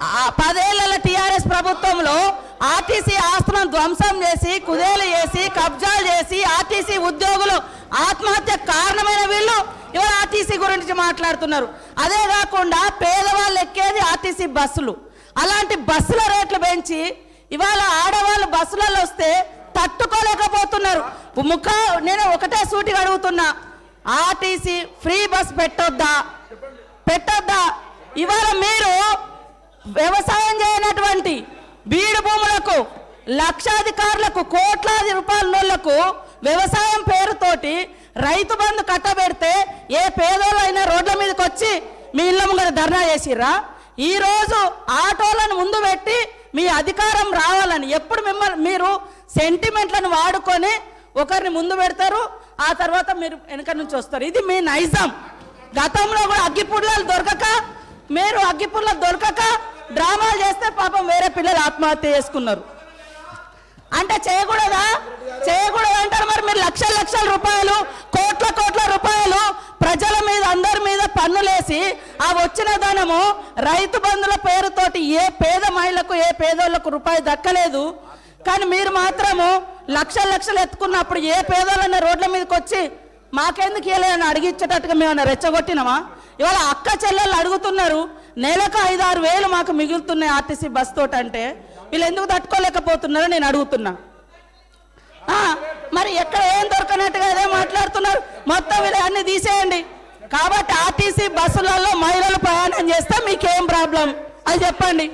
10 ఏళ్ల టీఆర్ఎస్ ప్రభుత్వంలో ఆర్టీసీ ఆస్తులను ధ్వంసం చేసి కుదేలు చేసి కబ్జాలు చేసి ఆర్టీసీ ఉద్యోగులు ఆత్మహత్య కారణమైన వీళ్ళు ఇవాళ ఆర్టీసీ గురించి మాట్లాడుతున్నారు. అదే కాకుండా పేదవాళ్ళు ఎక్కేది ఆర్టీసీ బస్సులు, అలాంటి బస్సుల రేట్లు పెంచి ఇవాళ ఆడవాళ్ళు బస్సులలో వస్తే తట్టుకోలేకపోతున్నారు. నేను ఒకటే సూటిగా అడుగుతున్నా, ఆర్టీసీ ఫ్రీ బస్ పెట్టొద్దా? ఇవాళ మీరు వ్యవసాయం చేయనటువంటి బీడు భూములకు లక్షాధికారులకు కోట్లాది రూపాయలకు వ్యవసాయం పేరుతోటి రైతు బంధు కట్టబెడితే ఏ పేదోళ్ళైనా రోడ్ల మీదకి వచ్చి మీ ఇళ్ళ ముంగర ధర్నా చేసిర్రా? ఈరోజు ఆటోలను ముందు పెట్టి మీ అధికారం రావాలని ఎప్పుడు మీరు సెంటిమెంట్లను వాడుకొని ఒకరిని ముందు పెడతారు, ఆ తర్వాత మీరు వెనక నుంచి వస్తారు. ఇది మీ నైజం. గతంలో కూడా అగ్గిపుల్లలు దొరకక డ్రామాలు చేస్తే పాపం వేరే పిల్లలు ఆత్మహత్య చేసుకున్నారు. అంటే చేయకూడదా అంటారు. మరి మీరు లక్షల రూపాయలు కోట్ల రూపాయలు ప్రజల మీద అందరి మీద పన్నులేసి ఆ వచ్చిన ధనము రైతు బంధుల పేరుతోటి ఏ పేద మహిళకు ఏ పేదోళ్లకు రూపాయి దక్కలేదు. కానీ మీరు మాత్రము లక్షలు ఎత్తుకున్నప్పుడు ఏ పేదోళ్ళన్న రోడ్ల మీదకి వచ్చి మాకెందుకు ఇవ్వలేదని అడిగించేటట్టుగా మేము రెచ్చగొట్టినామా? ఇవాళ అక్క చెల్లెళ్ళు అడుగుతున్నారు, నెలకు 5-6 వేలు మాకు మిగులుతున్నాయి ఆర్టీసీ బస్ తోటి. అంటే వీళ్ళు ఎందుకు తట్టుకోలేకపోతున్నారో నేను అడుగుతున్నా. మరి ఎక్కడ ఏం దొరకనట్టుగా అదే మాట్లాడుతున్నారు. మొత్తం వీళ్ళు అన్ని తీసేయండి. కాబట్టి ఆర్టీసీ బస్సులలో మహిళలు ప్రయాణం చేస్తే మీకేం ప్రాబ్లం అది చెప్పండి.